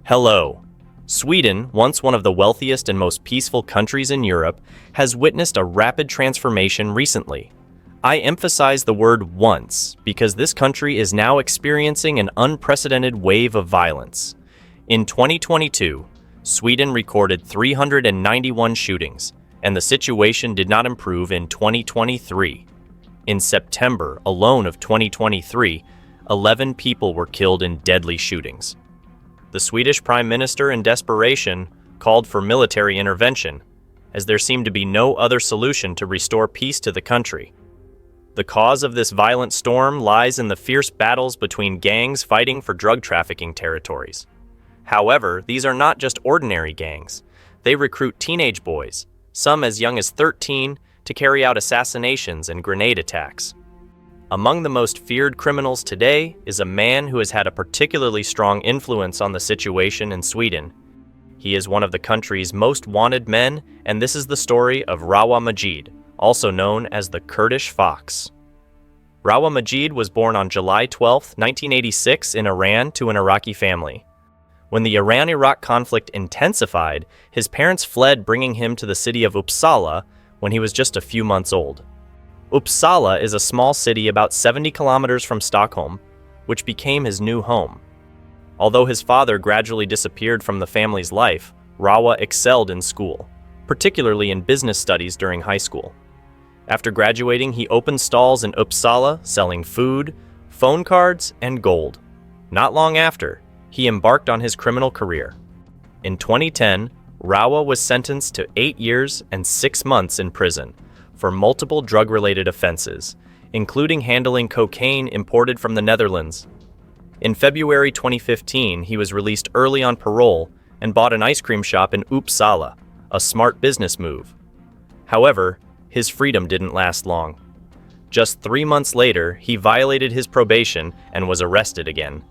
Hello. Sweden, once one of the wealthiest and most peaceful countries in Europe, has witnessed a rapid transformation recently. I emphasize the word once because this country is now experiencing an unprecedented wave of violence. In 2022, Sweden recorded 391 shootings, and the situation did not improve in 2023. In September alone of 2023, 11 people were killed in deadly shootings. The Swedish Prime Minister, in desperation, called for military intervention, as there seemed to be no other solution to restore peace to the country. The cause of this violent storm lies in the fierce battles between gangs fighting for drug trafficking territories. However, these are not just ordinary gangs. They recruit teenage boys, some as young as 13, to carry out assassinations and grenade attacks. Among the most feared criminals today is a man who has had a particularly strong influence on the situation in Sweden. He is one of the country's most wanted men, and this is the story of Rawa Majid, also known as the Kurdish Fox. Rawa Majid was born on July 12, 1986 in Iran to an Iraqi family. When the Iran-Iraq conflict intensified, his parents fled, bringing him to the city of Uppsala when he was just a few months old. Uppsala is a small city about 70 kilometers from Stockholm, which became his new home. Although his father gradually disappeared from the family's life, Rawa excelled in school, particularly in business studies during high school. After graduating, he opened stalls in Uppsala, selling food, phone cards, and gold. Not long after, he embarked on his criminal career. In 2010, Rawa was sentenced to 8 years and 6 months in prison for multiple drug-related offenses, including handling cocaine imported from the Netherlands. In February 2015, he was released early on parole and bought an ice cream shop in Uppsala, a smart business move. However, his freedom didn't last long. Just 3 months later, he violated his probation and was arrested again.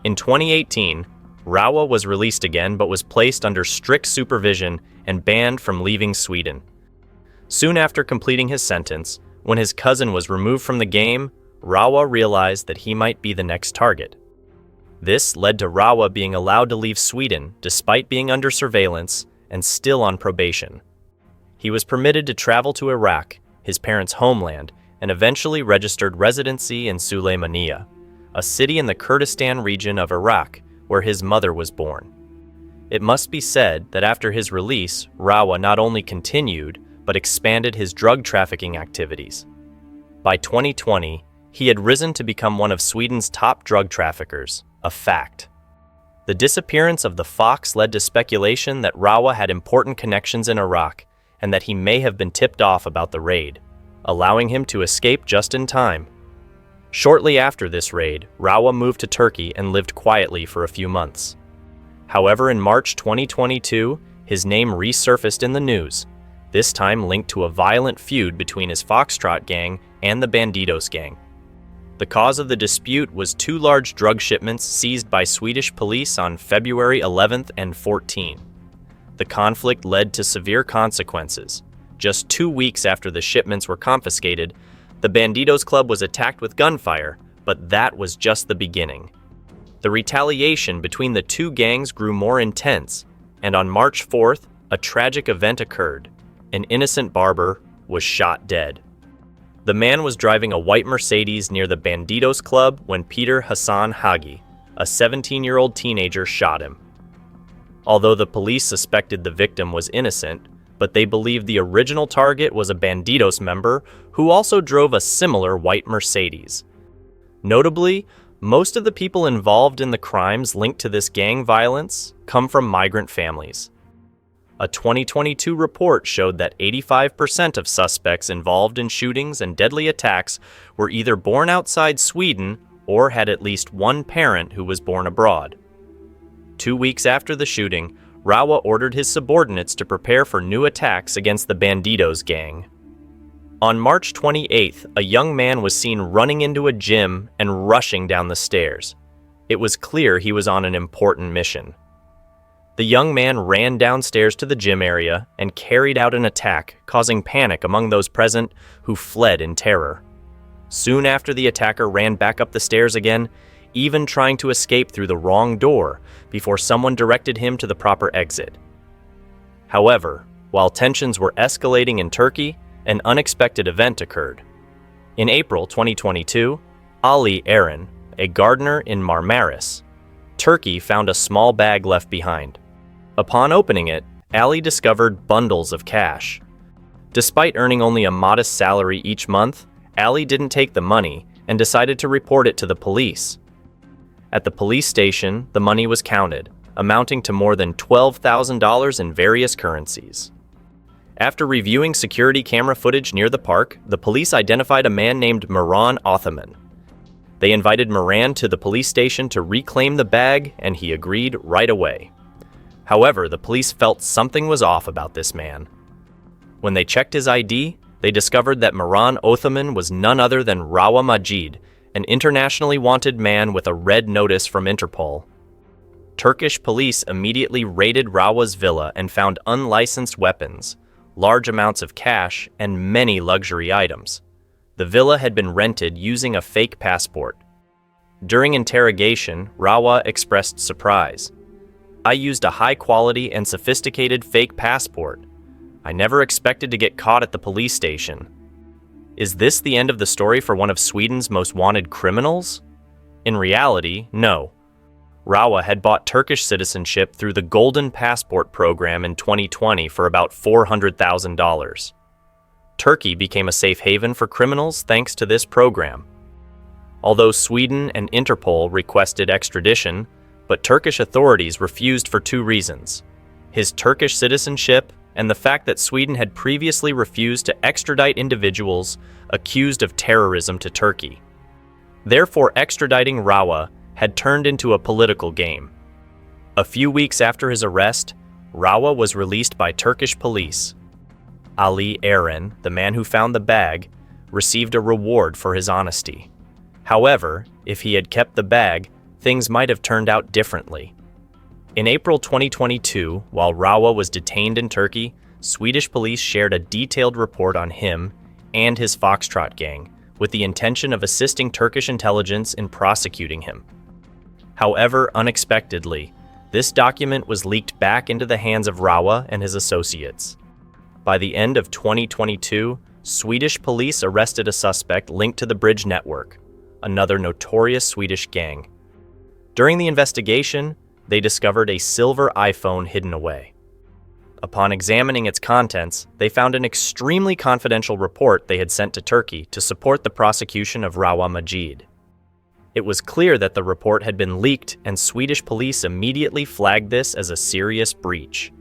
In 2018, Rawa was released again but was placed under strict supervision and banned from leaving Sweden. Soon after completing his sentence, when his cousin was removed from the game, Rawa realized that he might be the next target. This led to Rawa being allowed to leave Sweden despite being under surveillance and still on probation. He was permitted to travel to Iraq, his parents' homeland, and eventually registered residency in Sulaymaniyah, a city in the Kurdistan region of Iraq where his mother was born. It must be said that after his release, Rawa not only continued, but expanded his drug trafficking activities. By 2020, he had risen to become one of Sweden's top drug traffickers, a fact. The disappearance of the Fox led to speculation that Rawa had important connections in Iraq and that he may have been tipped off about the raid, allowing him to escape just in time. Shortly after this raid, Rawa moved to Turkey and lived quietly for a few months. However, in March 2022, his name resurfaced in the news, this time linked to a violent feud between his Foxtrot gang and the Bandidos gang. The cause of the dispute was 2 large drug shipments seized by Swedish police on February 11th and 14th. The conflict led to severe consequences. Just 2 weeks after the shipments were confiscated, the Bandidos Club was attacked with gunfire, but that was just the beginning. The retaliation between the 2 gangs grew more intense, and on March 4th, a tragic event occurred. An innocent barber was shot dead. The man was driving a white Mercedes near the Bandidos Club when Peter Hassan Hagi, a 17-year-old teenager, shot him. Although the police suspected the victim was innocent, but they believed the original target was a Bandidos member who also drove a similar white Mercedes. Notably, most of the people involved in the crimes linked to this gang violence come from migrant families. A 2022 report showed that 85% of suspects involved in shootings and deadly attacks were either born outside Sweden or had at least one parent who was born abroad. 2 weeks after the shooting, Rawa ordered his subordinates to prepare for new attacks against the Bandidos gang. On March 28th, a young man was seen running into a gym and rushing down the stairs. It was clear he was on an important mission. The young man ran downstairs to the gym area and carried out an attack, causing panic among those present who fled in terror. Soon after the attacker ran back up the stairs again, even trying to escape through the wrong door before someone directed him to the proper exit. However, while tensions were escalating in Turkey, an unexpected event occurred. In April 2022, Ali Eren, a gardener in Marmaris, Turkey, found a small bag left behind. Upon opening it, Ali discovered bundles of cash. Despite earning only a modest salary each month, Ali didn't take the money and decided to report it to the police. At the police station, the money was counted, amounting to more than $12,000 in various currencies. After reviewing security camera footage near the park, the police identified a man named Miran Othman. They invited Miran to the police station to reclaim the bag, and he agreed right away. However, the police felt something was off about this man. When they checked his ID, they discovered that Miran Othman was none other than Rawa Majid, an internationally wanted man with a red notice from Interpol. Turkish police immediately raided Rawa's villa and found unlicensed weapons, large amounts of cash, and many luxury items. The villa had been rented using a fake passport. During interrogation, Rawa expressed surprise. "I used a high-quality and sophisticated fake passport. I never expected to get caught at the police station." Is this the end of the story for one of Sweden's most wanted criminals? In reality, no. Rawa had bought Turkish citizenship through the Golden Passport program in 2020 for about $400,000. Turkey became a safe haven for criminals thanks to this program. Although Sweden and Interpol requested extradition, but Turkish authorities refused for two reasons: his Turkish citizenship and the fact that Sweden had previously refused to extradite individuals accused of terrorism to Turkey. Therefore, extraditing Rawa had turned into a political game. A few weeks after his arrest, Rawa was released by Turkish police. Ali Eren, the man who found the bag, received a reward for his honesty. However, if he had kept the bag, things might have turned out differently. In April 2022, while Rawa was detained in Turkey, Swedish police shared a detailed report on him and his Foxtrot gang, with the intention of assisting Turkish intelligence in prosecuting him. However, unexpectedly, this document was leaked back into the hands of Rawa and his associates. By the end of 2022, Swedish police arrested a suspect linked to the Bridge Network, another notorious Swedish gang. During the investigation, they discovered a silver iPhone hidden away. Upon examining its contents, they found an extremely confidential report they had sent to Turkey to support the prosecution of Rawa Majid. It was clear that the report had been leaked, and Swedish police immediately flagged this as a serious breach.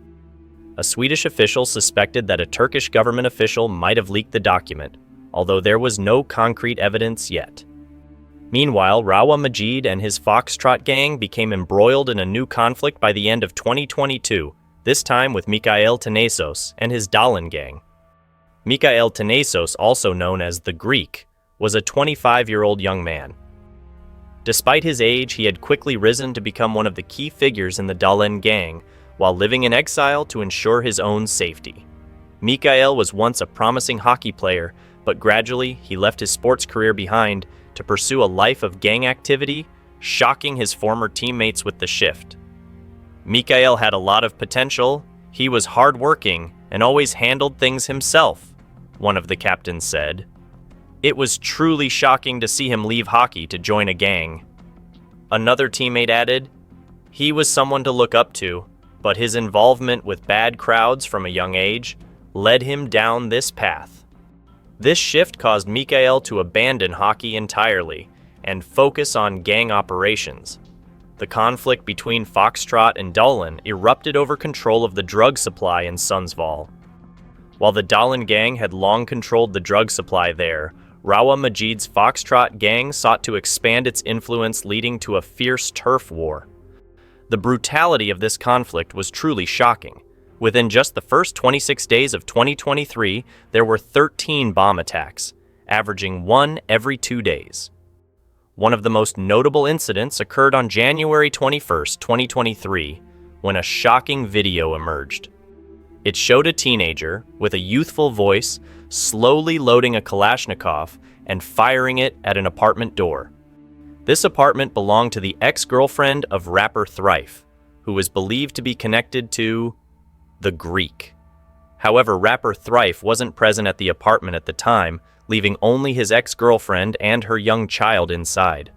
A Swedish official suspected that a Turkish government official might have leaked the document, although there was no concrete evidence yet. Meanwhile, Rawa Majid and his Foxtrot gang became embroiled in a new conflict by the end of 2022, this time with Mikael Tenesos and his Dalan gang. Mikael Tenesos, also known as the Greek, was a 25-year-old young man. Despite his age, he had quickly risen to become one of the key figures in the Dalan gang while living in exile to ensure his own safety. Mikael was once a promising hockey player, but gradually he left his sports career behind to pursue a life of gang activity, shocking his former teammates with the shift. Mikael had a lot of potential, he was hardworking, and always handled things himself, one of the captains said. It was truly shocking to see him leave hockey to join a gang. Another teammate added, he was someone to look up to, but his involvement with bad crowds from a young age led him down this path. This shift caused Mikael to abandon hockey entirely and focus on gang operations. The conflict between Foxtrot and Dalan erupted over control of the drug supply in Sundsvall. While the Dalan gang had long controlled the drug supply there, Rawa Majid's Foxtrot gang sought to expand its influence, leading to a fierce turf war. The brutality of this conflict was truly shocking. Within just the first 26 days of 2023, there were 13 bomb attacks, averaging one every 2 days. One of the most notable incidents occurred on January 21, 2023, when a shocking video emerged. It showed a teenager, with a youthful voice, slowly loading a Kalashnikov and firing it at an apartment door. This apartment belonged to the ex-girlfriend of rapper Thrife, who was believed to be connected to the Greek. However, rapper Thrife wasn't present at the apartment at the time, leaving only his ex-girlfriend and her young child inside.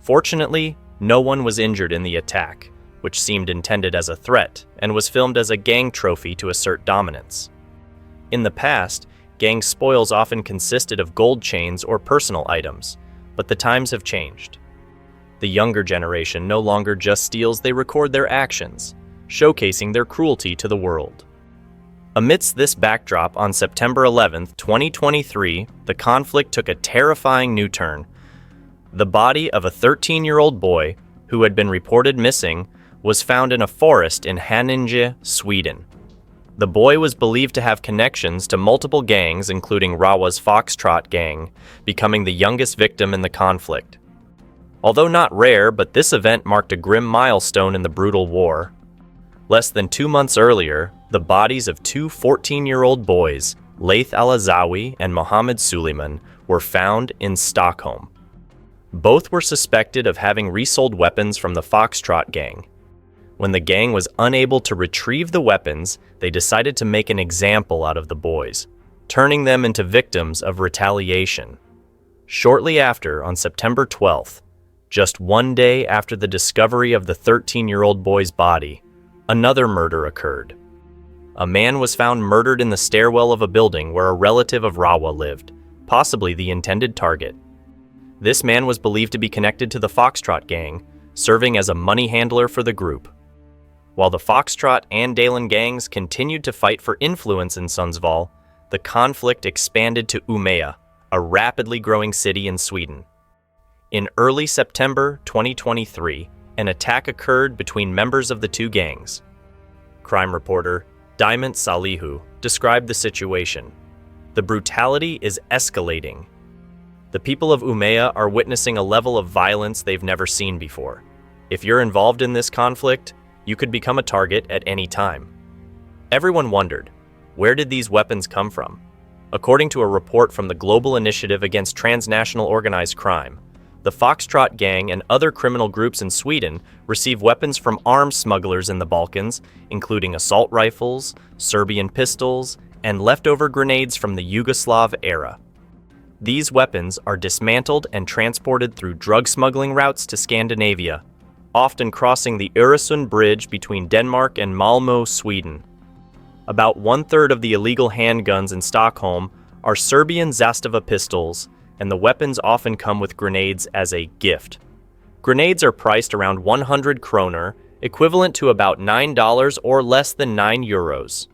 Fortunately, no one was injured in the attack, which seemed intended as a threat and was filmed as a gang trophy to assert dominance. In the past, gang spoils often consisted of gold chains or personal items, but the times have changed. The younger generation no longer just steals, they record their actions, showcasing their cruelty to the world. Amidst this backdrop, on September 11, 2023, the conflict took a terrifying new turn. The body of a 13-year-old boy, who had been reported missing, was found in a forest in Haninge, Sweden. The boy was believed to have connections to multiple gangs, including Rawa's Foxtrot gang, becoming the youngest victim in the conflict. Although not rare, but this event marked a grim milestone in the brutal war. Less than 2 months earlier, the bodies of two 14-year-old boys, Laith Al-Azawi and Mohammed Suleiman, were found in Stockholm. Both were suspected of having resold weapons from the Foxtrot gang. When the gang was unable to retrieve the weapons, they decided to make an example out of the boys, turning them into victims of retaliation. Shortly after, on September 12th, just 1 day after the discovery of the 13-year-old boy's body, another murder occurred. A man was found murdered in the stairwell of a building where a relative of Rawa lived, possibly the intended target. This man was believed to be connected to the Foxtrot gang, serving as a money handler for the group. While the Foxtrot and Dalan gangs continued to fight for influence in Sundsvall, the conflict expanded to Umeå, a rapidly growing city in Sweden. In early September 2023, an attack occurred between members of the two gangs. Crime reporter Dalan Salihu described the situation. The brutality is escalating. The people of Umeå are witnessing a level of violence they've never seen before. If you're involved in this conflict, you could become a target at any time. Everyone wondered, where did these weapons come from? According to a report from the Global Initiative Against Transnational Organized Crime, the Foxtrot gang and other criminal groups in Sweden receive weapons from arms smugglers in the Balkans, including assault rifles, Serbian pistols, and leftover grenades from the Yugoslav era. These weapons are dismantled and transported through drug smuggling routes to Scandinavia, often crossing the Öresund Bridge between Denmark and Malmö, Sweden. About 1/3 of the illegal handguns in Stockholm are Serbian Zastava pistols, and the weapons often come with grenades as a gift. Grenades are priced around 100 kroner, equivalent to about $9 or less than €9.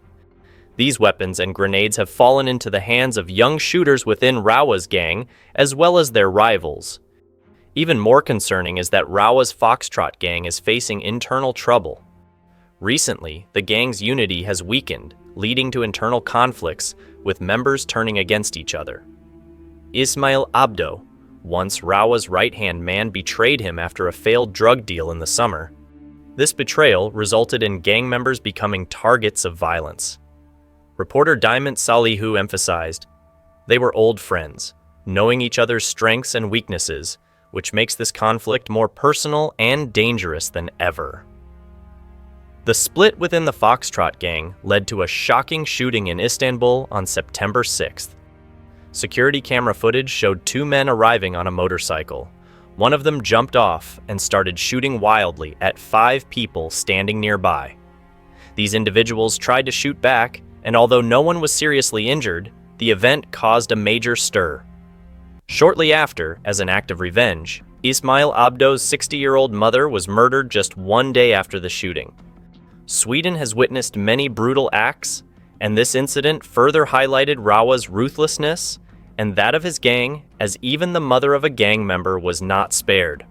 These weapons and grenades have fallen into the hands of young shooters within Rawa's gang, as well as their rivals. Even more concerning is that Rawa's Foxtrot gang is facing internal trouble. Recently, the gang's unity has weakened, leading to internal conflicts, with members turning against each other. Ismail Abdo, once Rawa's right-hand man, betrayed him after a failed drug deal in the summer. This betrayal resulted in gang members becoming targets of violence. Reporter Dalan Salihu emphasized, they were old friends, knowing each other's strengths and weaknesses, which makes this conflict more personal and dangerous than ever. The split within the Foxtrot gang led to a shocking shooting in Istanbul on September 6th. Security camera footage showed two men arriving on a motorcycle. One of them jumped off and started shooting wildly at 5 people standing nearby. These individuals tried to shoot back, and although no one was seriously injured, the event caused a major stir. Shortly after, as an act of revenge, Ismail Abdo's 60-year-old mother was murdered just 1 day after the shooting. Sweden has witnessed many brutal acts, and this incident further highlighted Rawa's ruthlessness and that of his gang, as even the mother of a gang member was not spared.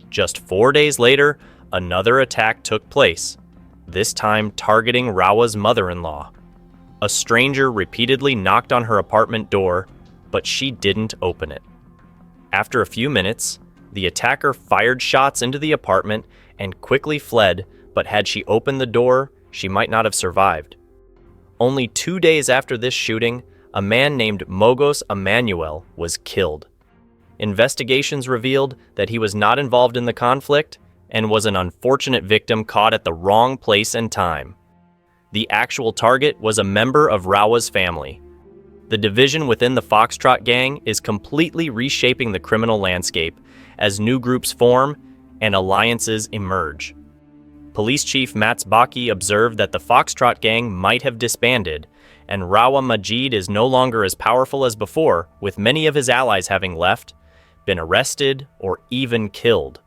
Just 4 days later, another attack took place, this time targeting Rawa's mother-in-law. A stranger repeatedly knocked on her apartment door, but she didn't open it. After a few minutes, the attacker fired shots into the apartment and quickly fled, but had she opened the door, she might not have survived. Only 2 days after this shooting, a man named Mogos Emanuel was killed. Investigations revealed that he was not involved in the conflict and was an unfortunate victim caught at the wrong place and time. The actual target was a member of Rawa's family. The division within the Foxtrot gang is completely reshaping the criminal landscape as new groups form and alliances emerge. Police Chief Mats Baki observed that the Foxtrot gang might have disbanded, and Rawa Majid is no longer as powerful as before, with many of his allies having left, been arrested, or even killed.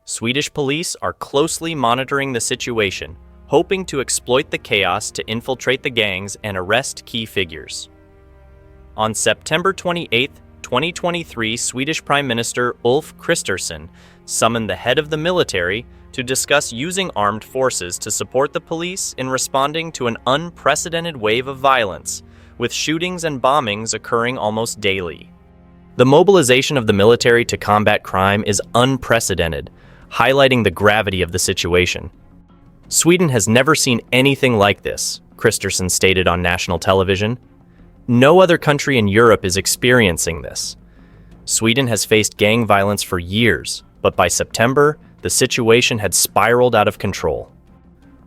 Swedish police are closely monitoring the situation, hoping to exploit the chaos to infiltrate the gangs and arrest key figures. On September 28, 2023, Swedish Prime Minister Ulf Kristersson summoned the head of the military to discuss using armed forces to support the police in responding to an unprecedented wave of violence, with shootings and bombings occurring almost daily. The mobilization of the military to combat crime is unprecedented, highlighting the gravity of the situation. Sweden has never seen anything like this, Kristersson stated on national television. No other country in Europe is experiencing this. Sweden has faced gang violence for years, but by September, the situation had spiraled out of control.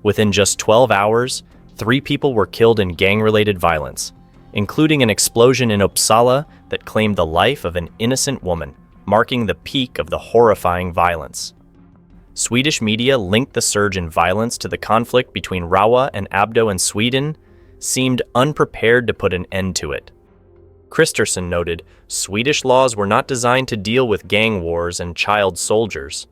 Within just 12 hours, 3 people were killed in gang-related violence, including an explosion in Uppsala that claimed the life of an innocent woman, marking the peak of the horrifying violence. Swedish media linked the surge in violence to the conflict between Rawa and Abdo in Sweden, seemed unprepared to put an end to it. Kristersson noted Swedish laws were not designed to deal with gang wars and child soldiers.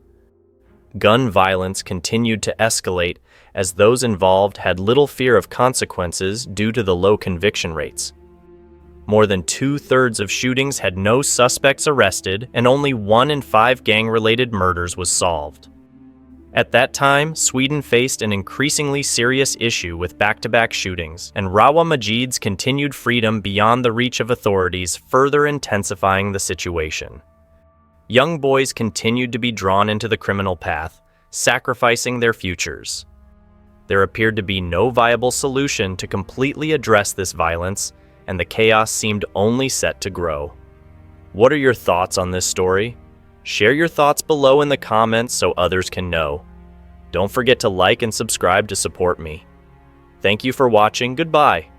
Gun violence continued to escalate as those involved had little fear of consequences due to the low conviction rates. More than 2/3 of shootings had no suspects arrested, and only 1 in 5 gang-related murders was solved. At that time, Sweden faced an increasingly serious issue with back-to-back shootings, and Rawa Majid's continued freedom beyond the reach of authorities, further intensifying the situation. Young boys continued to be drawn into the criminal path, sacrificing their futures. There appeared to be no viable solution to completely address this violence, and the chaos seemed only set to grow. What are your thoughts on this story? Share your thoughts below in the comments so others can know. Don't forget to like and subscribe to support me. Thank you for watching. Goodbye.